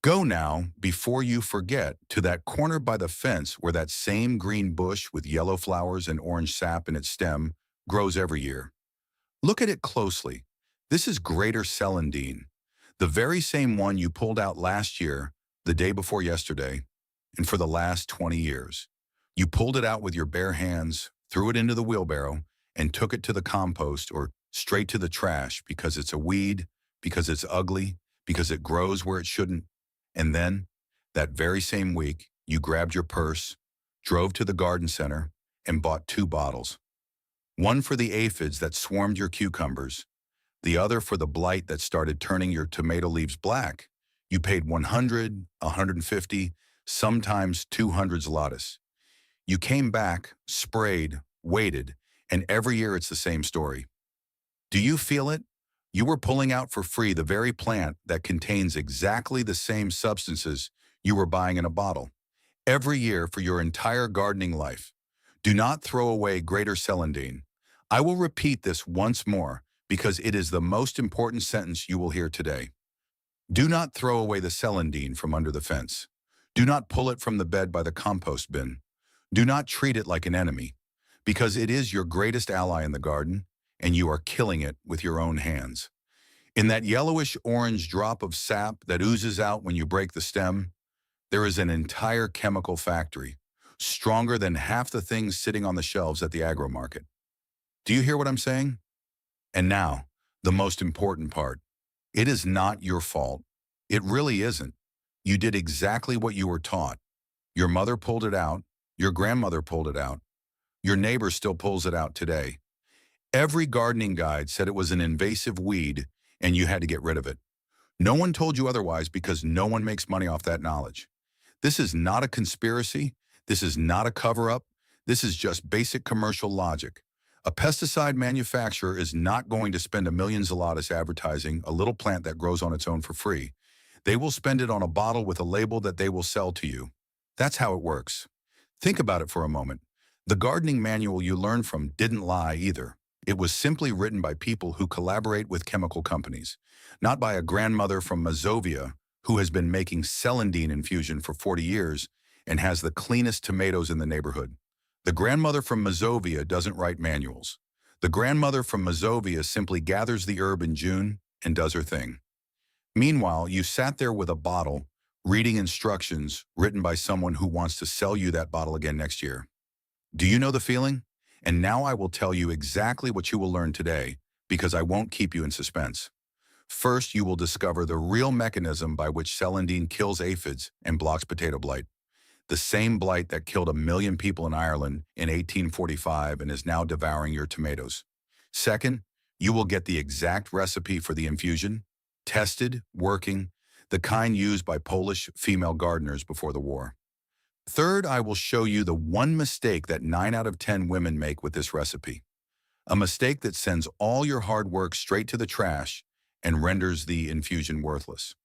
Go now, before you forget, to that corner by the fence where that same green bush with yellow flowers and orange sap in its stem grows every year. Look at it closely. This is greater celandine, the very same one you pulled out last year, the day before yesterday, and for the last 20 years. You pulled it out with your bare hands, threw it into the wheelbarrow, and took it to the compost or straight to the trash because it's a weed, because it's ugly, because it grows where it shouldn't. And then, that very same week, you grabbed your purse, drove to the garden center, and bought two bottles. One for the aphids that swarmed your cucumbers, the other for the blight that started turning your tomato leaves black. You paid 100, 150, sometimes 200 zlotys. You came back, sprayed, waited, and every year it's the same story. Do you feel it? You were pulling out for free the very plant that contains exactly the same substances you were buying in a bottle. Every year for your entire gardening life. Do not throw away greater celandine. I will repeat this once more because it is the most important sentence you will hear today. Do not throw away the celandine from under the fence. Do not pull it from the bed by the compost bin. Do not treat it like an enemy, because it is your greatest ally in the garden, and you are killing it with your own hands. In that yellowish-orange drop of sap that oozes out when you break the stem, there is an entire chemical factory, stronger than half the things sitting on the shelves at the agro market. Do you hear what I'm saying? And now, the most important part. It is not your fault. It really isn't. You did exactly what you were taught. Your mother pulled it out. Your grandmother pulled it out. Your neighbor still pulls it out today. Every gardening guide said it was an invasive weed and you had to get rid of it. No one told you otherwise because no one makes money off that knowledge. This is not a conspiracy. This is not a cover-up. This is just basic commercial logic. A pesticide manufacturer is not going to spend 1,000,000 zlotys advertising a little plant that grows on its own for free. They will spend it on a bottle with a label that they will sell to you. That's how it works. Think about it for a moment. The gardening manual you learned from didn't lie either. It was simply written by people who collaborate with chemical companies, not by a grandmother from Mazovia who has been making celandine infusion for 40 years and has the cleanest tomatoes in the neighborhood. The grandmother from Mazovia doesn't write manuals. The grandmother from Mazovia simply gathers the herb in June and does her thing. Meanwhile, you sat there with a bottle, reading instructions written by someone who wants to sell you that bottle again next year. Do you know the feeling? And now I will tell you exactly what you will learn today, because I won't keep you in suspense. First, you will discover the real mechanism by which celandine kills aphids and blocks potato blight. The same blight that killed 1,000,000 people in Ireland in 1845 and is now devouring your tomatoes. Second, you will get the exact recipe for the infusion, tested, working, the kind used by Polish female gardeners before the war. Third, I will show you the one mistake that 9 out of 10 women make with this recipe. A mistake that sends all your hard work straight to the trash and renders the infusion worthless.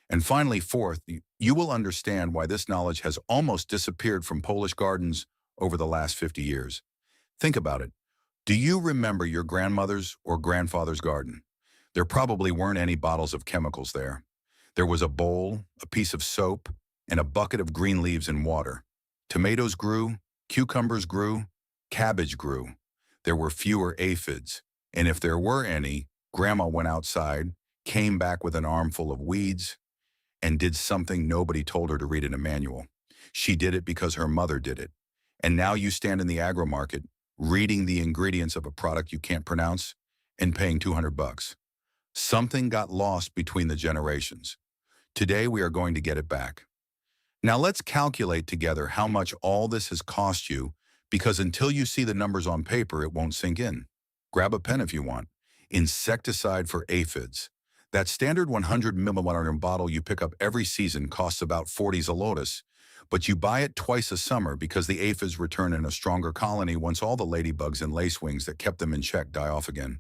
And finally, fourth, you will understand why this knowledge has almost disappeared from Polish gardens over the last 50 years. Think about it. Do you remember your grandmother's or grandfather's garden? There probably weren't any bottles of chemicals there. There was a bowl, a piece of soap, and a bucket of green leaves and water. Tomatoes grew, cucumbers grew, cabbage grew. There were fewer aphids, and if there were any, Grandma went outside, came back with an armful of weeds, and did something nobody told her to read in a manual. She did it because her mother did it. And now you stand in the agro market, reading the ingredients of a product you can't pronounce, and paying 200 bucks. Something got lost between the generations. Today we are going to get it back. Now let's calculate together how much all this has cost you, because until you see the numbers on paper, it won't sink in. Grab a pen if you want. Insecticide for aphids. That standard 100 milliliter bottle you pick up every season costs about 40 zlotys, but you buy it twice a summer because the aphids return in a stronger colony once all the ladybugs and lacewings that kept them in check die off again.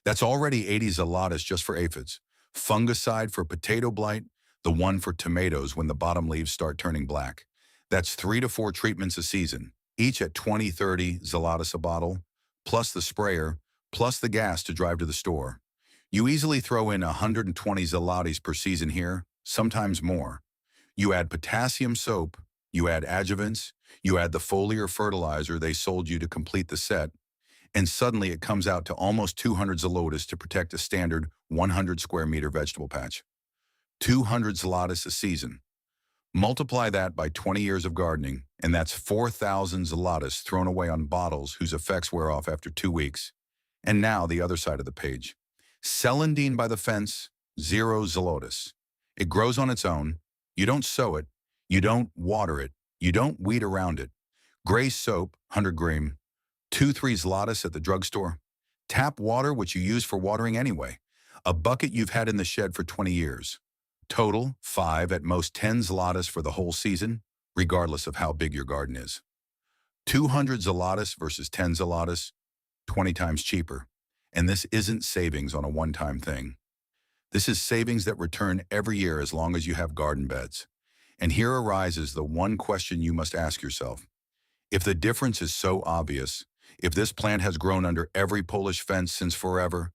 That's already 80 zlotys just for aphids. Fungicide for potato blight, the one for tomatoes when the bottom leaves start turning black. That's 3 to 4 treatments a season, each at 20-30 zlotys a bottle, plus the sprayer, plus the gas to drive to the store. You easily throw in 120 zlotys per season here, sometimes more. You add potassium soap, you add adjuvants, you add the foliar fertilizer they sold you to complete the set, and suddenly it comes out to almost 200 zlotus to protect a standard 100 square meter vegetable patch. 200 zlotus a season. Multiply that by 20 years of gardening, and that's 4,000 zlotus thrown away on bottles whose effects wear off after 2 weeks. And now the other side of the page. Celandine by the fence, 0 zlotus. It grows on its own. You don't sow it. You don't water it. You don't weed around it. Gray soap, 100 gram, 2-3 zlotus at the drugstore. Tap water, which you use for watering anyway. A bucket you've had in the shed for 20 years. Total, 5, at most 10 zlotus for the whole season, regardless of how big your garden is. 200 zlotus versus 10 zlotus, 20 times cheaper. And this isn't savings on a one-time thing. This is savings that return every year as long as you have garden beds. And here arises the one question you must ask yourself. If the difference is so obvious, if this plant has grown under every Polish fence since forever,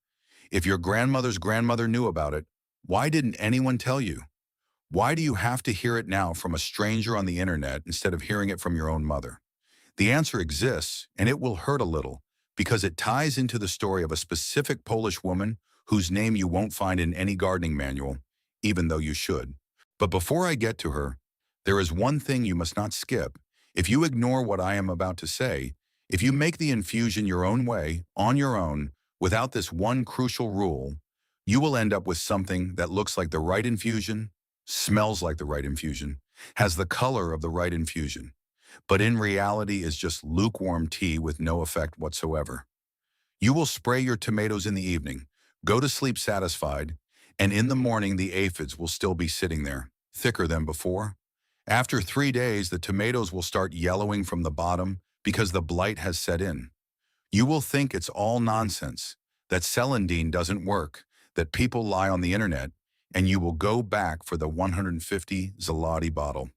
if your grandmother's grandmother knew about it, why didn't anyone tell you? Why do you have to hear it now from a stranger on the internet instead of hearing it from your own mother? The answer exists, and it will hurt a little, because it ties into the story of a specific Polish woman whose name you won't find in any gardening manual, even though you should. But before I get to her, there is one thing you must not skip. If you ignore what I am about to say, if you make the infusion your own way, on your own, without this one crucial rule, you will end up with something that looks like the right infusion, smells like the right infusion, has the color of the right infusion, but in reality is just lukewarm tea with no effect whatsoever. You will spray your tomatoes in the evening, go to sleep satisfied, and in the morning the aphids will still be sitting there, thicker than before. After 3 days, the tomatoes will start yellowing from the bottom because the blight has set in. You will think it's all nonsense, that celandine doesn't work, that people lie on the internet, and you will go back for the 150 zloty bottle.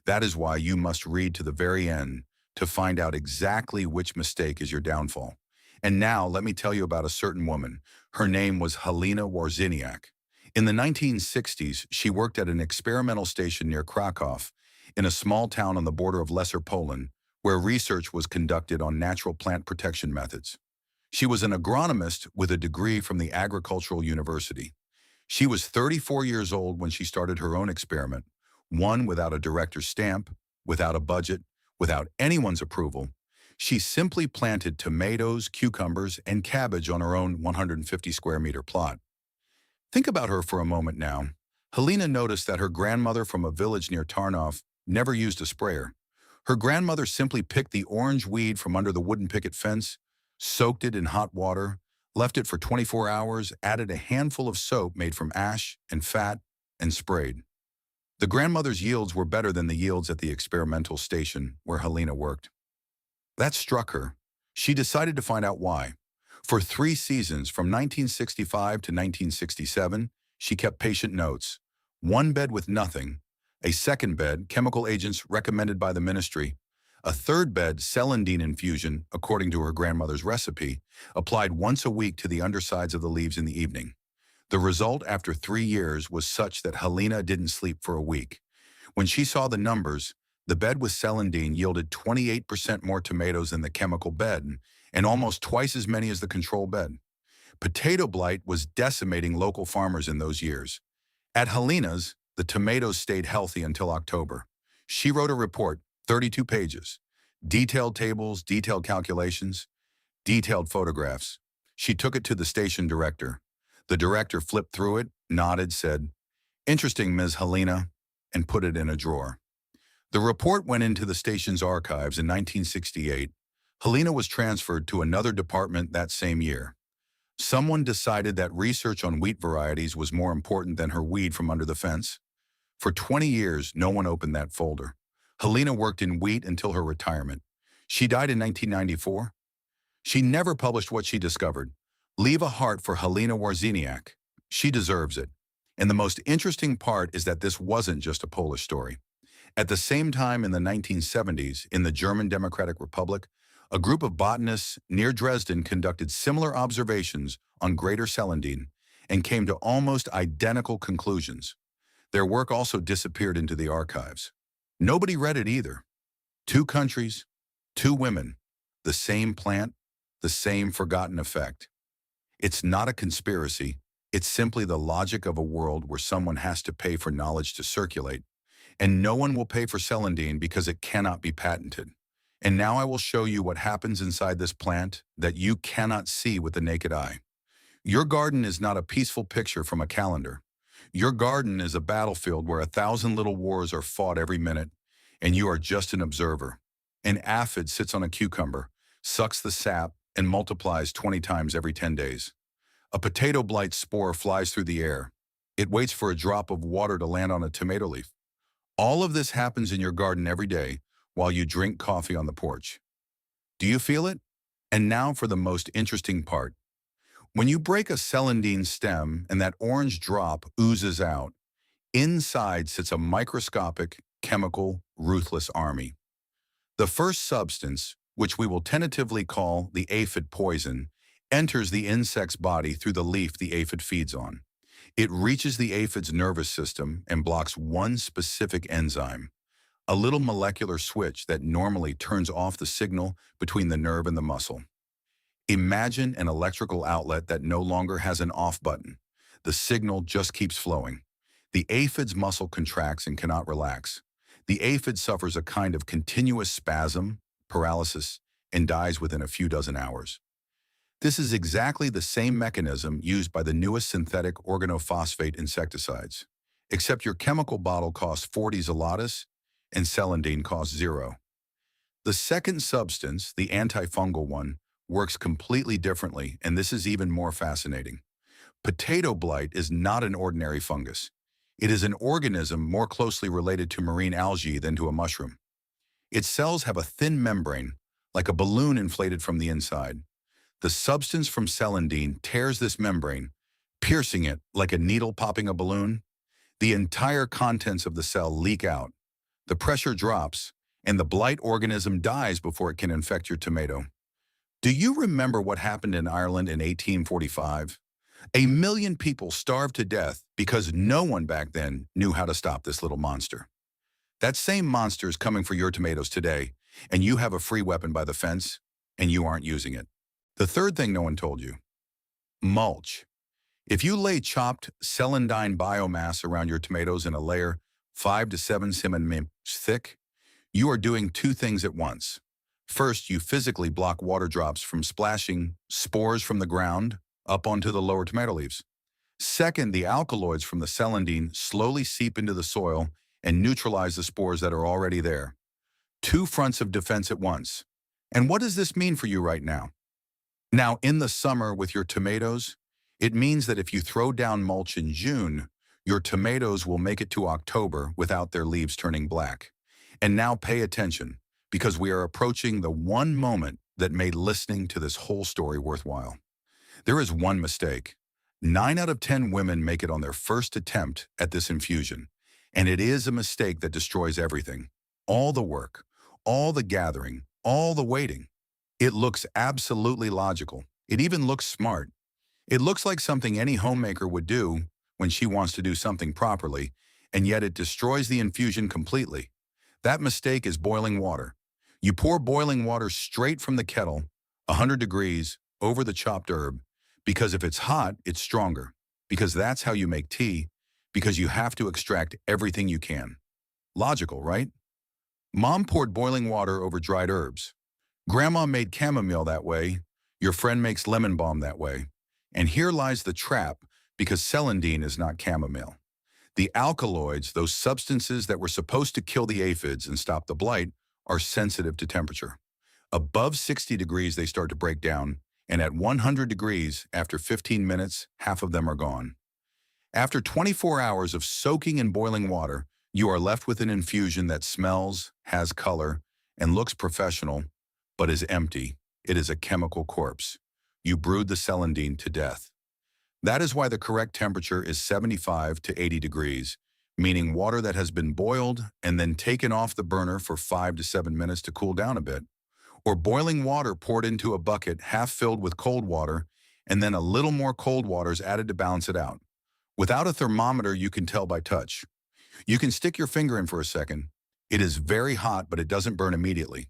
That is why you must read to the very end to find out exactly which mistake is your downfall. And now let me tell you about a certain woman. Her name was Halina Warziniak. In the 1960s, she worked at an experimental station near Krakow, in a small town on the border of Lesser Poland, where research was conducted on natural plant protection methods. She was an agronomist with a degree from the Agricultural University. She was 34 years old when she started her own experiment, one without a director's stamp, without a budget, without anyone's approval. She simply planted tomatoes, cucumbers, and cabbage on her own 150 square meter plot. Think about her for a moment now. Helena noticed that her grandmother from a village near Tarnów never used a sprayer. Her grandmother simply picked the orange weed from under the wooden picket fence, soaked it in hot water, left it for 24 hours, added a handful of soap made from ash and fat, and sprayed. The grandmother's yields were better than the yields at the experimental station where Helena worked. That struck her. She decided to find out why. For 3 seasons, from 1965 to 1967, she kept patient notes. 1 bed with nothing, a 2nd bed, chemical agents recommended by the ministry, a 3rd bed, celandine infusion, according to her grandmother's recipe, applied once a week to the undersides of the leaves in the evening. The result after 3 years was such that Helena didn't sleep for a week. When she saw the numbers, the bed with celandine yielded 28% more tomatoes than the chemical bed, and almost twice as many as the control bed. Potato blight was decimating local farmers in those years. At Helena's, the tomatoes stayed healthy until October. She wrote a report, 32 pages, detailed tables, detailed calculations, detailed photographs. She took it to the station director. The director flipped through it, nodded, said, "Interesting, Ms. Helena," and put it in a drawer. The report went into the station's archives in 1968. Helena was transferred to another department that same year. Someone decided that research on wheat varieties was more important than her weed from under the fence. For 20 years, no one opened that folder. Helena worked in wheat until her retirement. She died in 1994. She never published what she discovered. Leave a heart for Helena Warziniak. She deserves it. And the most interesting part is that this wasn't just a Polish story. At the same time in the 1970s, in the German Democratic Republic, a group of botanists near Dresden conducted similar observations on greater celandine and came to almost identical conclusions. Their work also disappeared into the archives. Nobody read it either. Two countries, two women, the same plant, the same forgotten effect. It's not a conspiracy. It's simply the logic of a world where someone has to pay for knowledge to circulate, and no one will pay for celandine because it cannot be patented. And now I will show you what happens inside this plant that you cannot see with the naked eye. Your garden is not a peaceful picture from a calendar. Your garden is a battlefield where 1,000 little wars are fought every minute, and you are just an observer. An aphid sits on a cucumber, sucks the sap, and multiplies 20 times every 10 days. A potato blight spore flies through the air. It waits for a drop of water to land on a tomato leaf. All of this happens in your garden every day while you drink coffee on the porch. Do you feel it? And now for the most interesting part. When you break a celandine stem and that orange drop oozes out, inside sits a microscopic, chemical, ruthless army. The first substance, which we will tentatively call the aphid poison, enters the insect's body through the leaf the aphid feeds on. It reaches the aphid's nervous system and blocks one specific enzyme, a little molecular switch that normally turns off the signal between the nerve and the muscle. Imagine an electrical outlet that no longer has an off button. The signal just keeps flowing. The aphid's muscle contracts and cannot relax. The aphid suffers a kind of continuous spasm, paralysis, and dies within a few dozen hours. This is exactly the same mechanism used by the newest synthetic organophosphate insecticides, except your chemical bottle costs 40 zlotys and celandine costs 0. The second substance, the antifungal one, works completely differently, and this is even more fascinating. Potato blight is not an ordinary fungus. It is an organism more closely related to marine algae than to a mushroom. Its cells have a thin membrane, like a balloon inflated from the inside. The substance from celandine tears this membrane, piercing it like a needle popping a balloon. The entire contents of the cell leak out. The pressure drops, and the blight organism dies before it can infect your tomato. Do you remember what happened in Ireland in 1845? 1 million people starved to death because no one back then knew how to stop this little monster. That same monster is coming for your tomatoes today, and you have a free weapon by the fence, and you aren't using it. The third thing no one told you: mulch. If you lay chopped celandine biomass around your tomatoes in a layer 5 to 7 cm thick, you are doing two things at once. First, you physically block water drops from splashing spores from the ground up onto the lower tomato leaves. Second, the alkaloids from the celandine slowly seep into the soil and neutralize the spores that are already there. Two fronts of defense at once. And what does this mean for you right now? Now, in the summer with your tomatoes, it means that if you throw down mulch in June, your tomatoes will make it to October without their leaves turning black. And now pay attention, because we are approaching the one moment that made listening to this whole story worthwhile. There is one mistake. 9 out of 10 women make it on their first attempt at this infusion, and it is a mistake that destroys everything. All the work, all the gathering, all the waiting. It looks absolutely logical. It even looks smart. It looks like something any homemaker would do when she wants to do something properly, and yet it destroys the infusion completely. That mistake is boiling water. You pour boiling water straight from the kettle, 100 degrees, over the chopped herb, because if it's hot, it's stronger, because that's how you make tea, because you have to extract everything you can. Logical, right? Mom poured boiling water over dried herbs. Grandma made chamomile that way. Your friend makes lemon balm that way. And here lies the trap, because celandine is not chamomile. The alkaloids, those substances that were supposed to kill the aphids and stop the blight, are sensitive to temperature. Above 60 degrees, they start to break down, and at 100 degrees, after 15 minutes, half of them are gone. After 24 hours of soaking in boiling water, you are left with an infusion that smells, has color, and looks professional, but is empty. It is a chemical corpse. You brewed the celandine to death. That is why the correct temperature is 75 to 80 degrees, meaning water that has been boiled and then taken off the burner for 5 to 7 minutes to cool down a bit, or boiling water poured into a bucket half filled with cold water and then a little more cold water is added to balance it out. Without a thermometer, you can tell by touch. You can stick your finger in for a second. It is very hot, but it doesn't burn immediately.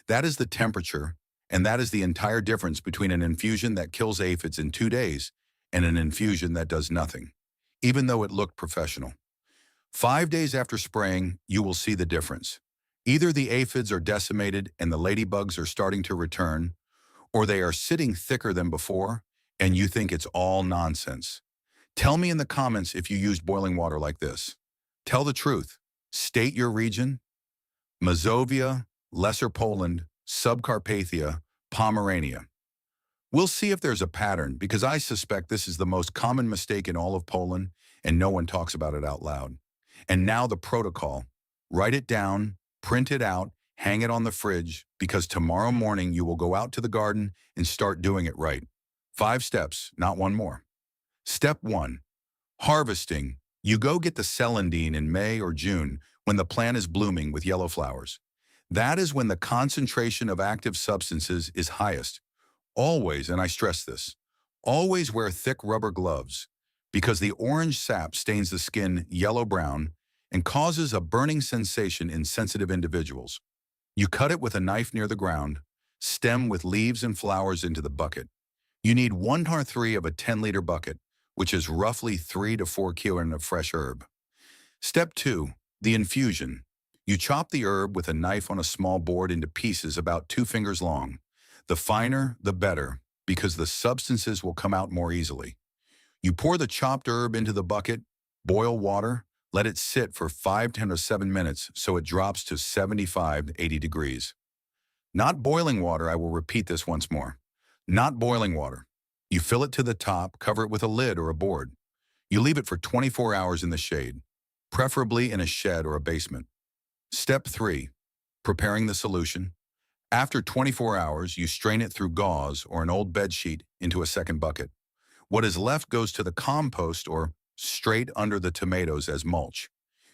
That is the temperature, and that is the entire difference between an infusion that kills aphids in 2 days and an infusion that does nothing, even though it looked professional. 5 days after spraying, you will see the difference. Either the aphids are decimated and the ladybugs are starting to return, or they are sitting thicker than before, and you think it's all nonsense. Tell me in the comments if you used boiling water like this. Tell the truth. State your region: Mazovia, Lesser Poland, Subcarpathia, Pomerania. We'll see if there's a pattern, because I suspect this is the most common mistake in all of Poland, and no one talks about it out loud. And now the protocol. Write it down, print it out, hang it on the fridge, because tomorrow morning you will go out to the garden and start doing it right. 5 steps, not one more. Step 1. Harvesting. You go get the celandine in May or June when the plant is blooming with yellow flowers. That is when the concentration of active substances is highest. Always, and I stress this, always wear thick rubber gloves, because the orange sap stains the skin yellow-brown and causes a burning sensation in sensitive individuals. You cut it with a knife near the ground, stem with leaves and flowers into the bucket. You need 1/3 of a 10-liter bucket, which is roughly 3 to 4 kilograms of fresh herb. Step 2. The infusion. You chop the herb with a knife on a small board into pieces about 2 fingers long. The finer, the better, because the substances will come out more easily. You pour the chopped herb into the bucket, boil water, let it sit for 5 to 7 minutes so it drops to 75 to 80 degrees. Not boiling water, I will repeat this once more. Not boiling water. You fill it to the top, cover it with a lid or a board. You leave it for 24 hours in the shade, preferably in a shed or a basement. Step 3. Preparing the solution. After 24 hours, you strain it through gauze or an old bed sheet into a second bucket. What is left goes to the compost or straight under the tomatoes as mulch.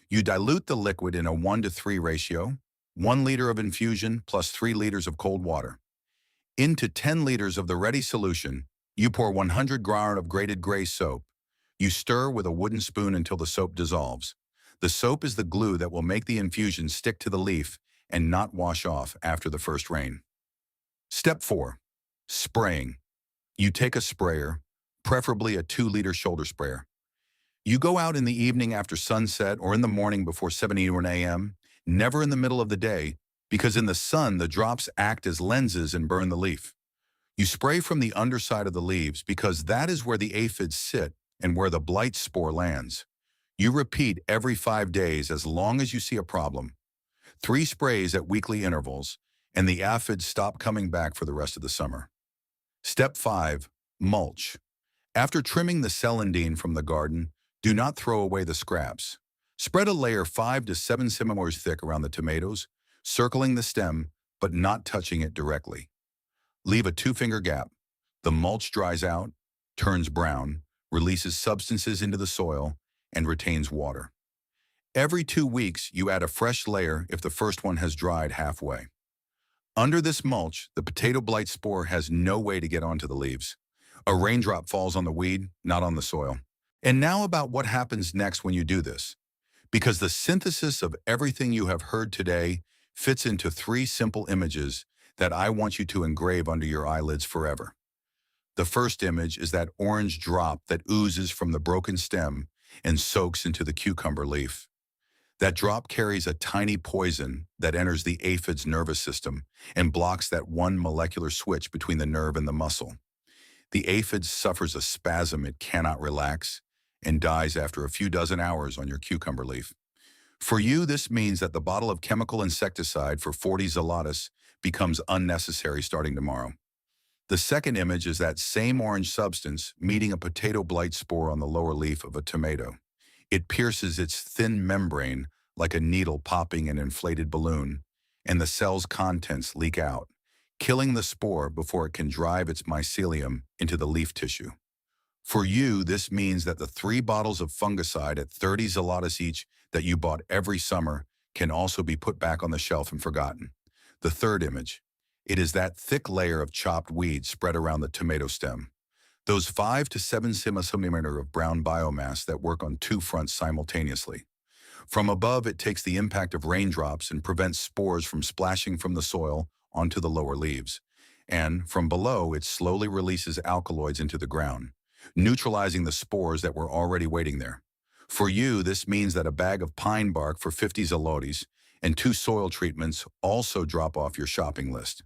You dilute the liquid in a 1:3 ratio, 1 liter of infusion plus 3 liters of cold water. Into 10 liters of the ready solution, you pour 100 grams of grated gray soap. You stir with a wooden spoon until the soap dissolves. The soap is the glue that will make the infusion stick to the leaf and not wash off after the first rain. Step 4. Spraying. You take a sprayer, preferably a 2-liter shoulder sprayer. You go out in the evening after sunset or in the morning before 7 a.m., never in the middle of the day, because in the sun the drops act as lenses and burn the leaf. You spray from the underside of the leaves because that is where the aphids sit and where the blight spore lands. You repeat every 5 days as long as you see a problem. 3 sprays at weekly intervals, and the aphids stop coming back for the rest of the summer. Step 5. Mulch. After trimming the celandine from the garden, do not throw away the scraps. Spread a layer 5 to 7 centimeters thick around the tomatoes, circling the stem but not touching it directly. Leave a 2-finger gap. The mulch dries out, turns brown, releases substances into the soil, and retains water. Every 2 weeks, you add a fresh layer if the first one has dried halfway. Under this mulch, the potato blight spore has no way to get onto the leaves. A raindrop falls on the weed, not on the soil. And now about what happens next when you do this. Because the synthesis of everything you have heard today fits into 3 simple images that I want you to engrave under your eyelids forever. The first image is that orange drop that oozes from the broken stem and soaks into the cucumber leaf. That drop carries a tiny poison that enters the aphid's nervous system and blocks that one molecular switch between the nerve and the muscle. The aphid suffers a spasm it cannot relax and dies after a few dozen hours on your cucumber leaf. For you, this means that the bottle of chemical insecticide for 40 zlotys becomes unnecessary starting tomorrow. The second image is that same orange substance meeting a potato blight spore on the lower leaf of a tomato. It pierces its thin membrane like a needle popping an inflated balloon, and the cell's contents leak out, killing the spore before it can drive its mycelium into the leaf tissue. For you, this means that the 3 bottles of fungicide at 30 zlotys each that you bought every summer can also be put back on the shelf and forgotten. The third image. It is that thick layer of chopped weeds spread around the tomato stem. Those 5 to 7 centimeters of brown biomass that work on 2 fronts simultaneously. From above, it takes the impact of raindrops and prevents spores from splashing from the soil onto the lower leaves. And from below, it slowly releases alkaloids into the ground, neutralizing the spores that were already waiting there. For you, this means that a bag of pine bark for 50 zalotes and 2 soil treatments also drop off your shopping list.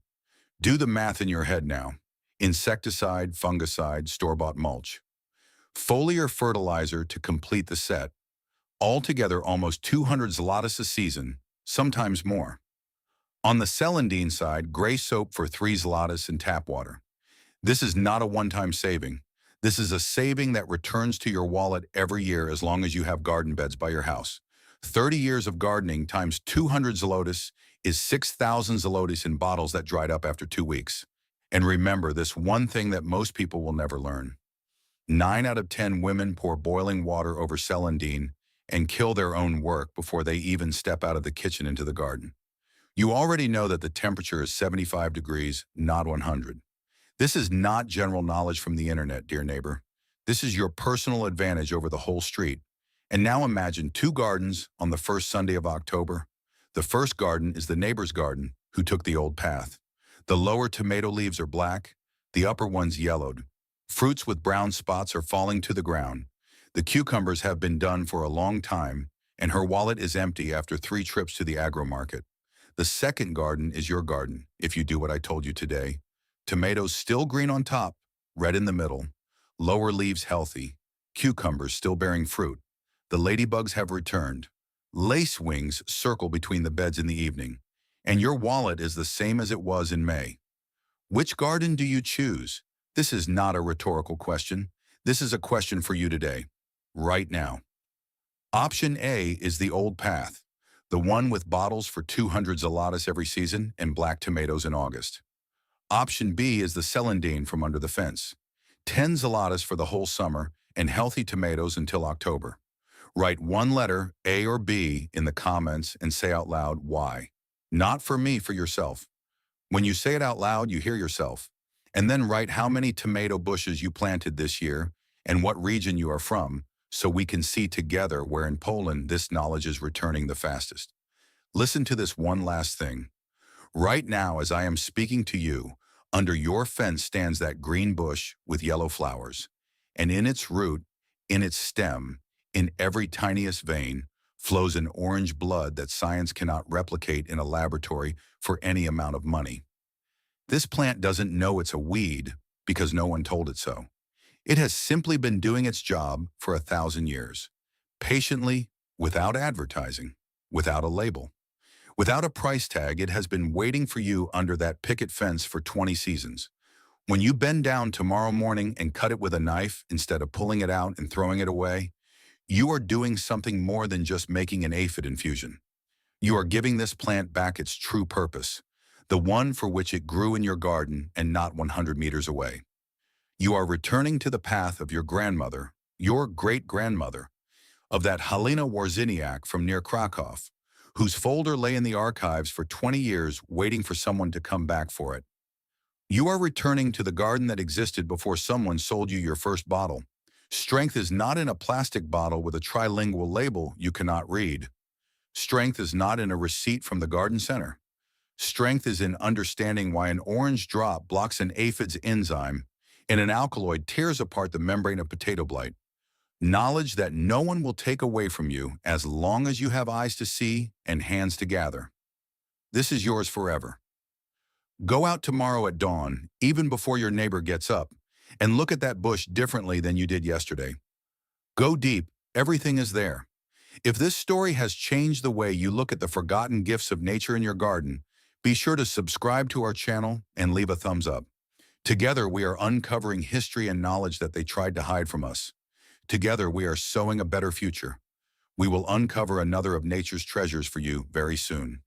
Do the math in your head now. Insecticide, fungicide, store-bought mulch. Foliar fertilizer to complete the set. Altogether almost 200 zlotys a season, sometimes more. On the celandine side, gray soap for 3 zlotys and tap water. This is not a one-time saving. This is a saving that returns to your wallet every year as long as you have garden beds by your house. 30 years of gardening times 200 zlotys is 6,000 zlotys in bottles that dried up after 2 weeks. And remember this one thing that most people will never learn. 9 out of 10 women pour boiling water over celandine and kill their own work before they even step out of the kitchen into the garden. You already know that the temperature is 75 degrees, not 100. This is not general knowledge from the internet, dear neighbor. This is your personal advantage over the whole street. And now imagine 2 gardens on the first Sunday of October. The first garden is the neighbor's garden, who took the old path. The lower tomato leaves are black, the upper ones yellowed. Fruits with brown spots are falling to the ground. The cucumbers have been done for a long time, and her wallet is empty after 3 trips to the agro market. The second garden is your garden, if you do what I told you today. Tomatoes still green on top, red in the middle, lower leaves healthy, cucumbers still bearing fruit. The ladybugs have returned. Lace wings circle between the beds in the evening, and your wallet is the same as it was in May. Which garden do you choose? This is not a rhetorical question. This is a question for you today, right now. Option A is the old path, the one with bottles for 200 zlotys every season and black tomatoes in August. Option B is the celandine from under the fence, 10 zlotys for the whole summer and healthy tomatoes until October. Write one letter, A or B, in the comments and say out loud why. Not for me, for yourself. When you say it out loud, you hear yourself. And then write how many tomato bushes you planted this year and what region you are from, so we can see together where in Poland this knowledge is returning the fastest. Listen to this one last thing. Right now, as I am speaking to you, under your fence stands that green bush with yellow flowers, and in its root, in its stem, in every tiniest vein, flows an orange blood that science cannot replicate in a laboratory for any amount of money. This plant doesn't know it's a weed because no one told it so. It has simply been doing its job for 1,000 years, patiently, without advertising, without a label. Without a price tag, it has been waiting for you under that picket fence for 20 seasons. When you bend down tomorrow morning and cut it with a knife instead of pulling it out and throwing it away, you are doing something more than just making an aphid infusion. You are giving this plant back its true purpose, the one for which it grew in your garden and not 100 meters away. You are returning to the path of your grandmother, your great-grandmother, of that Halina Warziniak from near Krakow, whose folder lay in the archives for 20 years waiting for someone to come back for it. You are returning to the garden that existed before someone sold you your first bottle. Strength is not in a plastic bottle with a trilingual label you cannot read. Strength is not in a receipt from the garden center. Strength is in understanding why an orange drop blocks an Aphids enzyme and an alkaloid tears apart the membrane of potato blight. Knowledge that no one will take away from you as long as you have eyes to see and hands to gather. This is yours forever. Go out tomorrow at dawn, even before your neighbor gets up, and look at that bush differently than you did yesterday. Go deep, everything is there. If this story has changed the way you look at the forgotten gifts of nature in your garden, be sure to subscribe to our channel and leave a thumbs up. Together we are uncovering history and knowledge that they tried to hide from us. Together we are sowing a better future. We will uncover another of nature's treasures for you very soon.